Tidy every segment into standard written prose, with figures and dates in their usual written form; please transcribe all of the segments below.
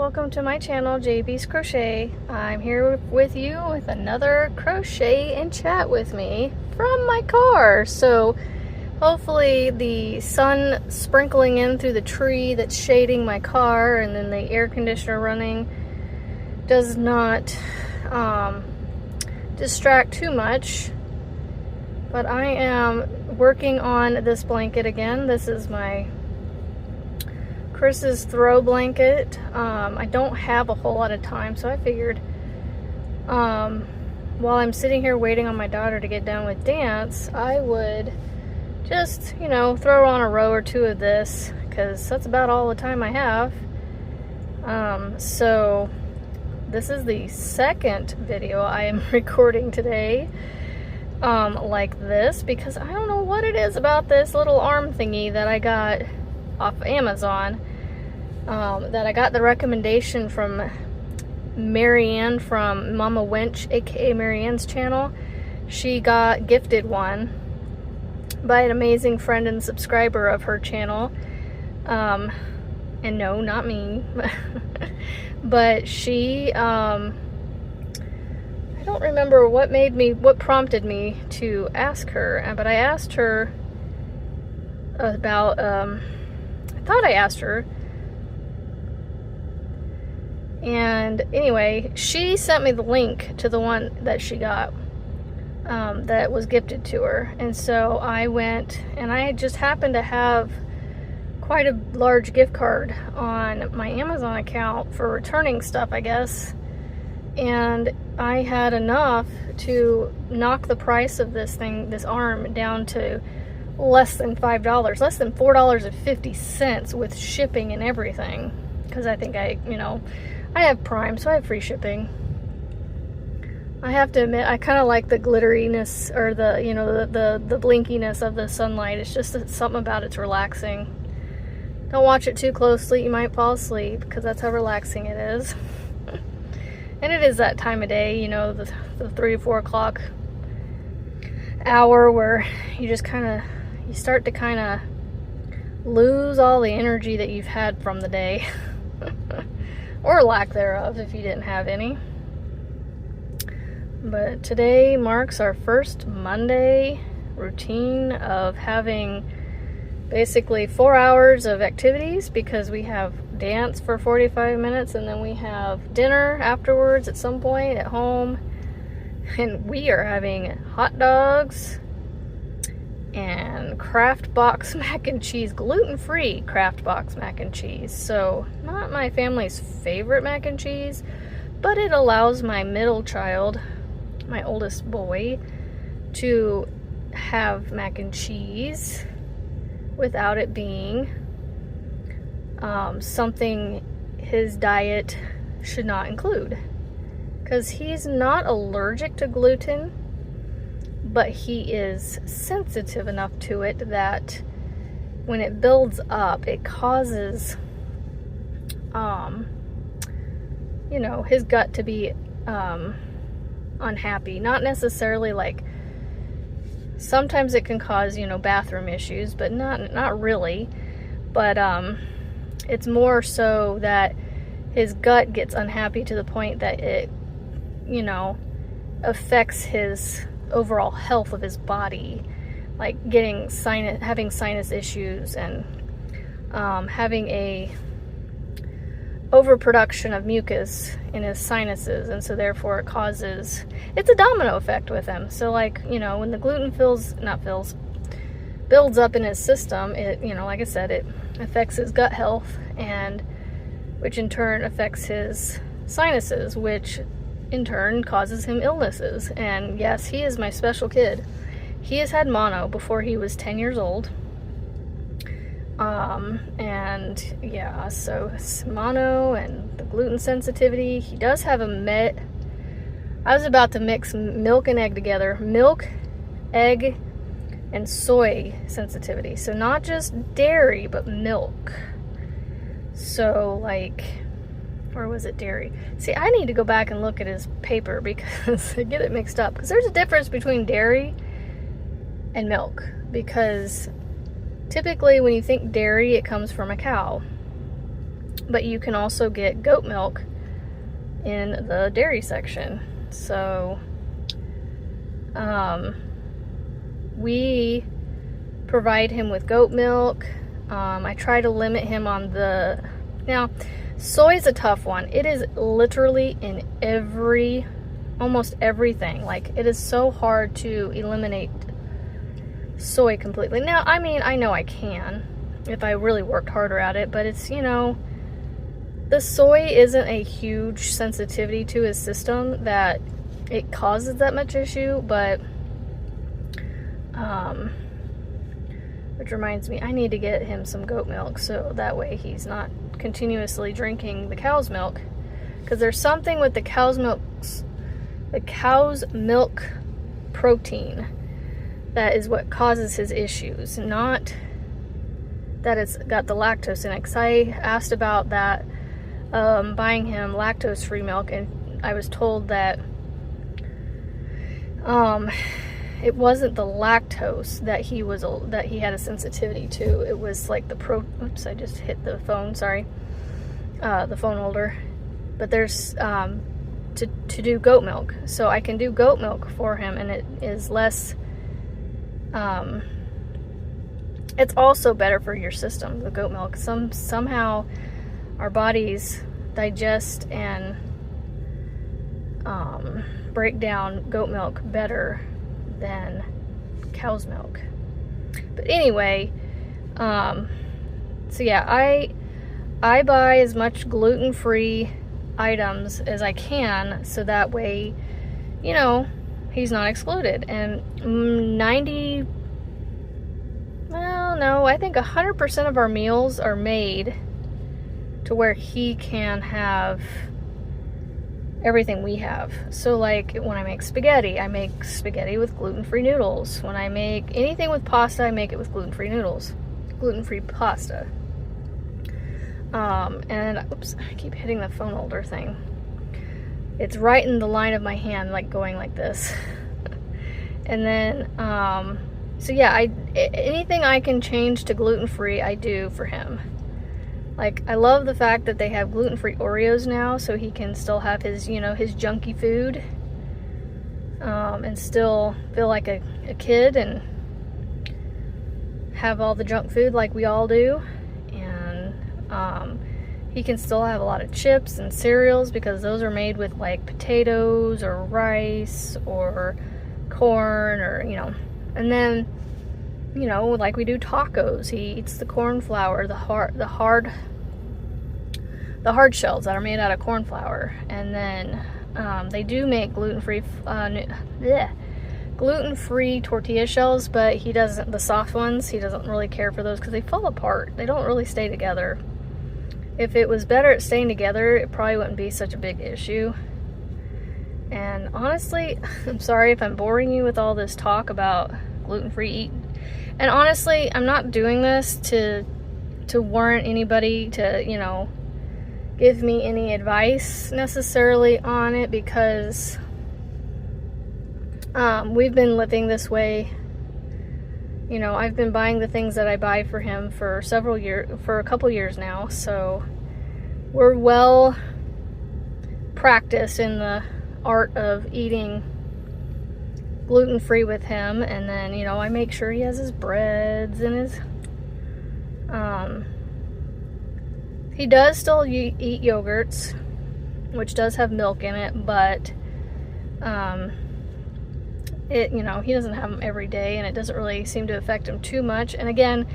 welcome to my channel, JB's Crochet. I'm here with you with another crochet and chat with me from my car. So hopefully the sun sprinkling in through the tree that's shading my car and then the air conditioner running does not distract too much. But I am working on this blanket again. This is my Chris's throw blanket. I don't have a whole lot of time, so I figured while I'm sitting here waiting on my daughter to get done with dance, I would just, you know, throw on a row or two of this, because that's about all the time I have. So this is the second video I am recording today like this, because I don't know what it is about this little arm thingy that I got off Amazon, that I got the recommendation from Marianne from Mama Wench, aka Marianne's channel. She got gifted one by an amazing friend and subscriber of her channel, and no, not me, but she, I don't remember what prompted me to ask her, but I asked her about, I thought I asked her, and anyway, she sent me the link to the one that she got, that was gifted to her, and so I went, and I just happened to have quite a large gift card on my Amazon account for returning stuff, I guess, and I had enough to knock the price of this thing, this arm, down to less than $5, less than $4.50 with shipping and everything, because I think I have Prime, so I have free shipping. I have to admit, I kind of like the glitteriness, or the, you know, the blinkiness of the sunlight. It's just something about it's relaxing. Don't watch it too closely, you might fall asleep, because that's how relaxing it is. And it is that time of day, you know, the 3 or 4 o'clock hour where you just you start to kind of lose all the energy that you've had from the day. Or lack thereof if you didn't have any. But today marks our first Monday routine of having basically 4 hours of activities, because we have dance for 45 minutes and then we have dinner afterwards at some point at home, and we are having hot dogs and Kraft box mac and cheese, gluten-free Kraft box mac and cheese. So not my family's favorite mac and cheese, but it allows my middle child, my oldest boy, to have mac and cheese without it being something his diet should not include, because he's not allergic to gluten, but he is sensitive enough to it that when it builds up, it causes you know, his gut to be unhappy. Not necessarily like, sometimes it can cause, you know, bathroom issues, but not really. But it's more so that his gut gets unhappy to the point that it, you know, affects his overall health of his body, like having sinus issues, and having a overproduction of mucus in his sinuses, and so therefore it's a domino effect with him. So, like, you know, when the gluten builds up in his system, it, you know, like I said, it affects his gut health, and which in turn affects his sinuses, which in turn causes him illnesses. And yes, he is my special kid. He has had mono before he was 10 years old. And yeah, so it's mono and the gluten sensitivity. He does have I was about to mix milk and egg together. Milk, egg, and soy sensitivity. So not just dairy, but milk. So, like, or was it dairy? See, I need to go back and look at his paper, because I get it mixed up. Because there's a difference between dairy and milk. Because typically when you think dairy, it comes from a cow. but you can also get goat milk in the dairy section. So we provide him with goat milk. I try to limit him on now soy is a tough one. It is literally in almost everything. Like, it is so hard to eliminate soy completely. Now, I mean, I know I can if I really worked harder at it, but it's, the soy isn't a huge sensitivity to his system that it causes that much issue, but which reminds me, I need to get him some goat milk so that way he's not continuously drinking the cow's milk, because there's something with the cow's milk protein that is what causes his issues, not that it's got the lactose in it. Because I asked about that, buying him lactose-free milk, and I was told that it wasn't the lactose that he had a sensitivity to. It was like oops, I just hit the phone, sorry. The phone holder. But there's to do goat milk. So I can do goat milk for him, and it is less it's also better for your system, the goat milk. Somehow our bodies digest and break down goat milk better than cow's milk. But anyway, so yeah, I buy as much gluten-free items as I can, so that way, he's not excluded. And I think 100% of our meals are made to where he can have everything we have. So like when I make spaghetti with gluten-free noodles. When I make anything with pasta, I make it with gluten-free noodles, gluten-free pasta. And oops, I keep hitting the phone holder thing. It's right in the line of my hand, like going like this. And then, so yeah, anything I can change to gluten-free, I do for him. Like, I love the fact that they have gluten-free Oreos now, so he can still have his, his junky food, and still feel like a kid and have all the junk food like we all do. And he can still have a lot of chips and cereals, because those are made with like potatoes or rice or corn, or and then like we do tacos, he eats the corn flour, the hard shells that are made out of corn flour. And then they do make gluten-free tortilla shells, but he doesn't, the soft ones, he doesn't really care for those because they fall apart. They don't really stay together. If it was better at staying together, it probably wouldn't be such a big issue. And honestly, I'm sorry if I'm boring you with all this talk about gluten-free eating. And honestly, I'm not doing this to warrant anybody to, give me any advice necessarily on it, because we've been living this way. I've been buying the things that I buy for him for a couple years now, so we're well practiced in the art of eating gluten-free with him. And then, I make sure he has his breads and his, he does still eat yogurts, which does have milk in it, but, he doesn't have them every day, and it doesn't really seem to affect him too much. And again,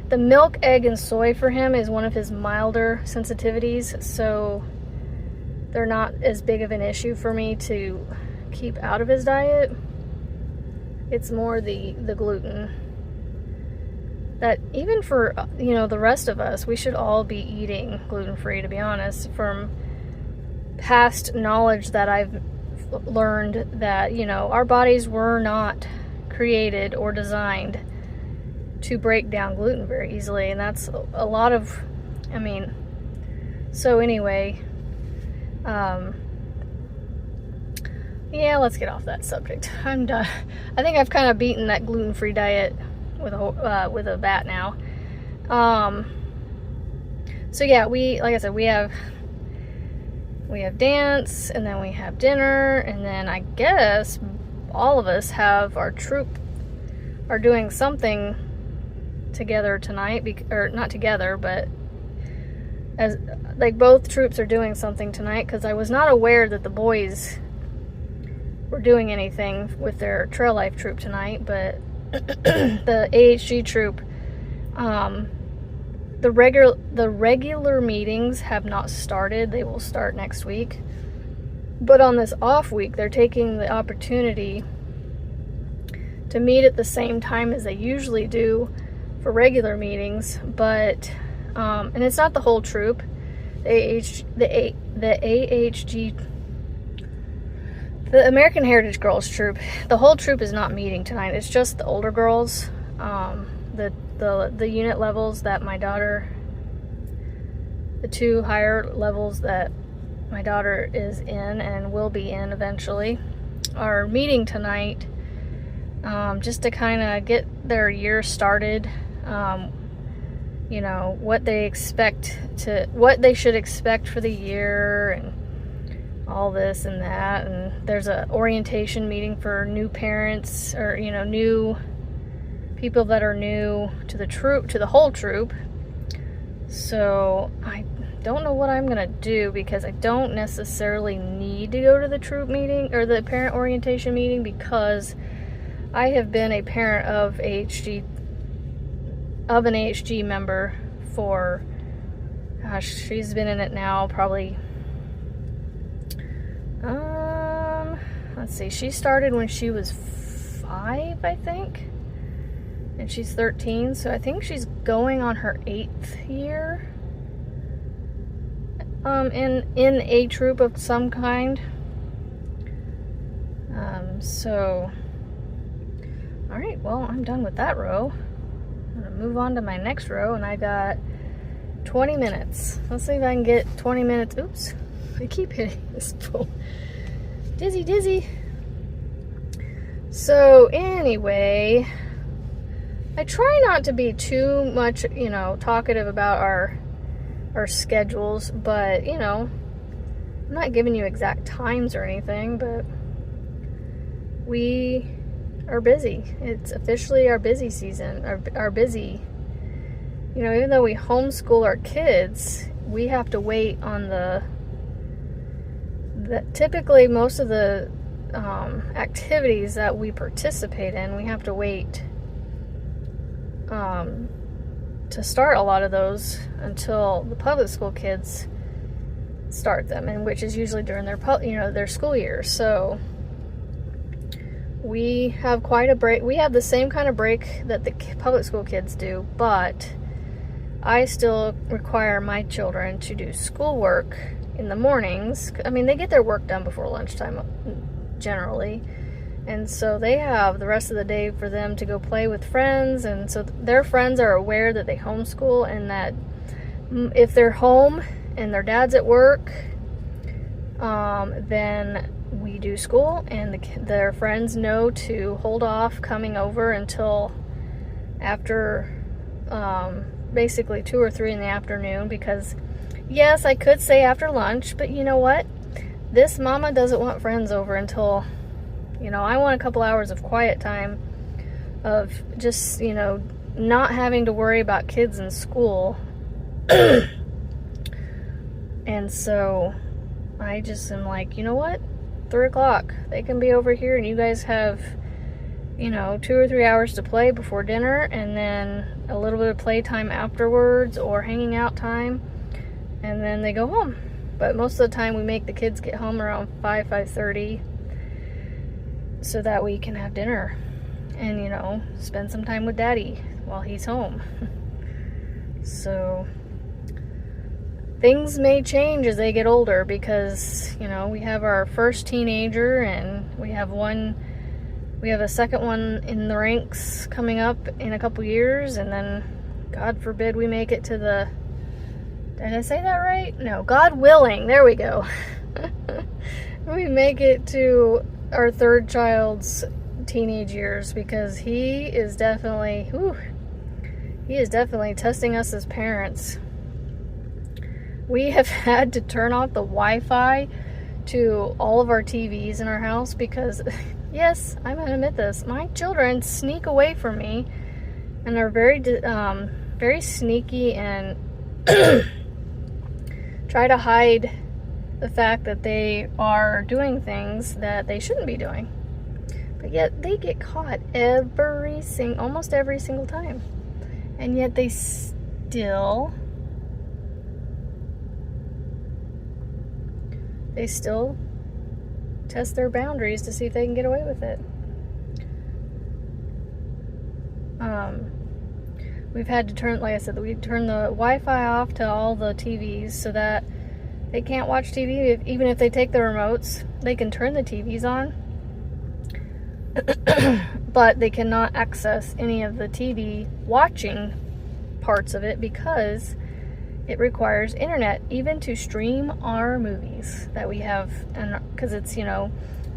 the milk, egg, and soy for him is one of his milder sensitivities, so they're not as big of an issue for me to keep out of his diet. It's more the gluten that, even for, the rest of us, we should all be eating gluten-free, to be honest. From past knowledge that I've learned, that, our bodies were not created or designed to break down gluten very easily. And that's a lot of, so anyway, yeah, let's get off that subject. I'm done. I think I've kind of beaten that gluten-free diet with a bat now. So yeah, like I said, we have dance, and then we have dinner, and then I guess all of us have our troop are doing something together tonight, or not together, but as like both troops are doing something tonight, because I was not aware that the boys were doing anything with their trail life troop tonight, but the AHG troop, the regular meetings have not started. They will start next week, but on this off week they're taking the opportunity to meet at the same time as they usually do for regular meetings, but and it's not the whole troop. The AHG, the American Heritage Girls troop, the whole troop is not meeting tonight. It's just the older girls, the unit levels that my daughter, the 2 higher levels that my daughter is in and will be in eventually, are meeting tonight, just to kind of get their year started. You know, what they should expect for the year, and all this and that. And there's an orientation meeting for new parents, or, you know, new people that are new to the troop, to the whole troop. So I don't know what I'm gonna do, because I don't necessarily need to go to the troop meeting or the parent orientation meeting, because I have been a parent of an AHG member for, gosh, she's been in it now probably, let's see, she started when she was 5, I think, and she's 13, so I think she's going on her 8th year in a troop of some kind. So alright, well, I'm done with that row. I'm gonna move on to my next row, and I got 20 minutes. Let's see if I can get 20 minutes. Oops, I keep hitting this pole. Dizzy. So anyway, I try not to be too much, you know, talkative about our schedules, but, you know, I'm not giving you exact times or anything, but we are busy. It's officially our busy season, our busy, you know, even though we homeschool our kids, we have to wait on typically most of the activities that we participate in, we have to wait to start a lot of those until the public school kids start them, and which is usually during their school year. So we have quite a break. We have the same kind of break that the public school kids do, but I still require my children to do schoolwork in the mornings. I mean, they get their work done before lunchtime generally, and so they have the rest of the day for them to go play with friends, and so their friends are aware that they homeschool, and that if they're home and their dad's at work, then we do school, and their friends know to hold off coming over until after basically 2 or 3 in the afternoon, because yes, I could say after lunch, but you know what? This mama doesn't want friends over until, you know, I want a couple hours of quiet time of just, you know, not having to worry about kids in school. And so I just am like, you know what? 3 o'clock, they can be over here, and you guys have, you know, 2 or 3 hours to play before dinner, and then a little bit of playtime afterwards, or hanging out time, and then they go home. But most of the time we make the kids get home around 5:30, so that we can have dinner and, you know, spend some time with Daddy while he's home. So things may change as they get older, because, you know, we have our first teenager, and we have a second one in the ranks coming up in a couple years, and then God forbid we make it to did I say that right? No, God willing, there we go. We make it to our 3rd child's teenage years, because he is definitely testing us as parents. we have had to turn off the Wi-Fi to all of our TVs in our house because, yes, I'm going to admit this, my children sneak away from me and are very sneaky and try to hide the fact that they are doing things that they shouldn't be doing. But yet they get caught almost every single time. And yet they still test their boundaries to see if they can get away with it. We've had to turn, like I said, we turn the Wi-Fi off to all the TVs so that they can't watch TV. Even if they take the remotes, they can turn the TVs on, but they cannot access any of the TV watching parts of it because it requires internet even to stream our movies that we have. And because it's,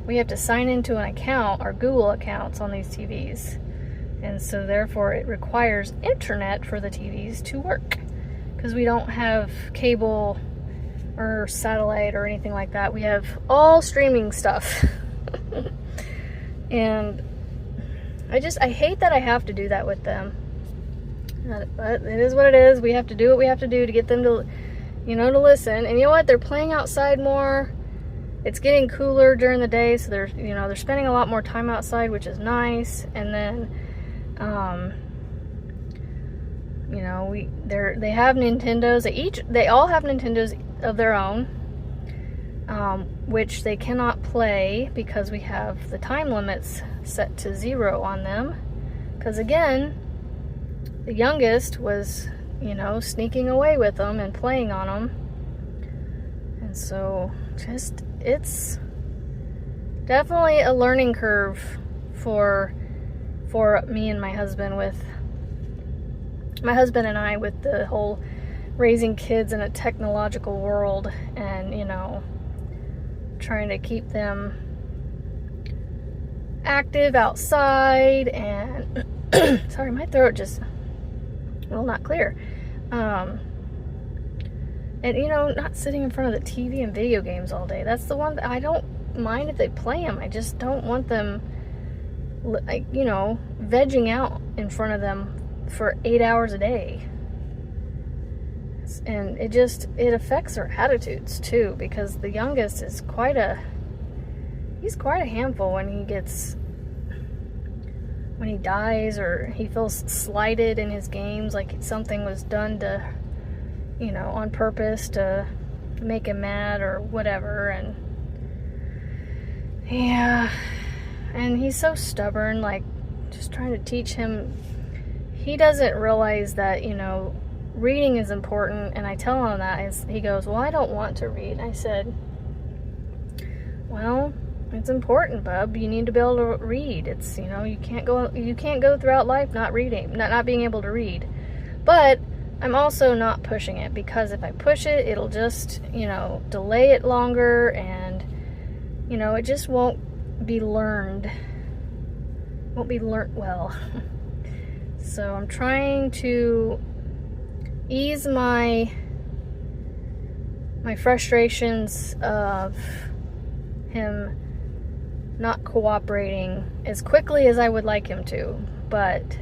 we have to sign into an account, our Google accounts on these TVs. And so therefore it requires internet for the TVs to work because we don't have cable or satellite or anything like that. We have all streaming stuff. And I hate that I have to do that with them. But it is what it is. We have to do what we have to do to get them to, to listen. And you know what? They're playing outside more. It's getting cooler during the day, so they're spending a lot more time outside, which is nice. And then they have Nintendos. They all have Nintendos of their own, which they cannot play because we have the time limits set to 0 on them. Because again, the youngest was, sneaking away with them and playing on them. And so it's definitely a learning curve for me and my husband and I with the whole raising kids in a technological world and, trying to keep them active outside and sorry, my throat just not clear. And not sitting in front of the TV and video games all day. That's the one that I don't mind if they play them. I just don't want them vegging out in front of them for 8 hours a day. And it affects their attitudes too, because the youngest is quite a handful when he dies or he feels slighted in his games, like something was done to, on purpose to make him mad or whatever. And yeah, and he's so stubborn, like just trying to teach him. He doesn't realize that, reading is important. And I tell him that. He goes, well, I don't want to read. I said, well, it's important, bub. You need to be able to read. It's, you can't go throughout life not reading, not being able to read. But I'm also not pushing it, because if I push it, it'll just, delay it longer, and, it just won't be learned well. So I'm trying to ease my frustrations of him not cooperating as quickly as I would like him to, but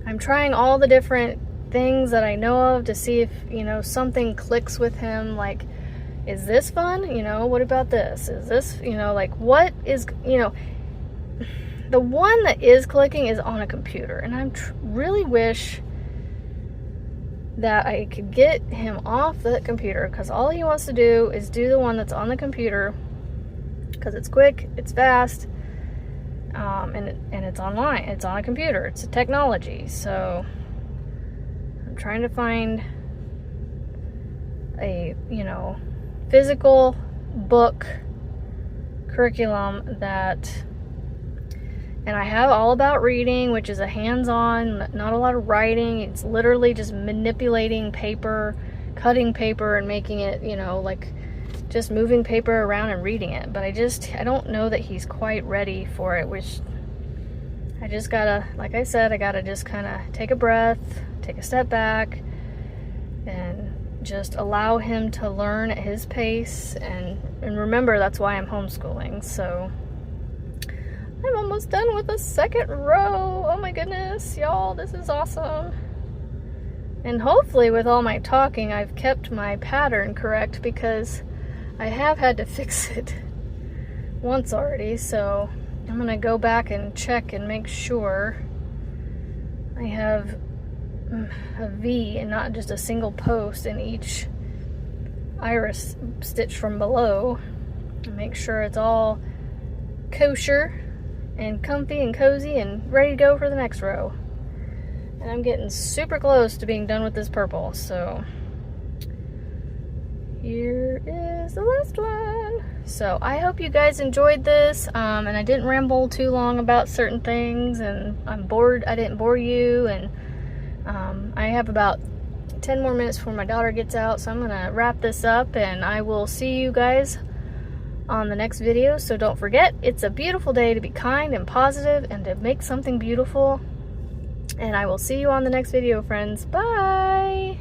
I'm trying all the different things that I know of to see if, something clicks with him, like, is this fun? What about this? Is this, what is, the one that is clicking is on a computer, and I really wish that I could get him off the computer, because all he wants to do is do the one that's on the computer, because it's quick, it's fast, and it's online, it's on a computer, it's a technology. So I'm trying to find a, physical book curriculum that, and I have All About Reading, which is a hands-on, not a lot of writing. It's literally just manipulating paper, cutting paper, and making it, just moving paper around and reading it. But I don't know that he's quite ready for it, which I just gotta, like I said, I gotta just kind of take a breath, take a step back, and, just allow him to learn at his pace, and remember, that's why I'm homeschooling. So I'm almost done with the second row. Oh my goodness, y'all, this is awesome. And hopefully with all my talking, I've kept my pattern correct, because I have had to fix it once already. So I'm gonna go back and check and make sure I have a V and not just a single post in each iris stitch from below, and make sure it's all kosher and comfy and cozy and ready to go for the next row. And I'm getting super close to being done with this purple, so here is the last one. So I hope you guys enjoyed this, and I didn't ramble too long about certain things, and I didn't bore you, and I have about 10 more minutes before my daughter gets out, so I'm gonna wrap this up, and I will see you guys on the next video. So don't forget, it's a beautiful day to be kind and positive and to make something beautiful. And I will see you on the next video, friends. Bye!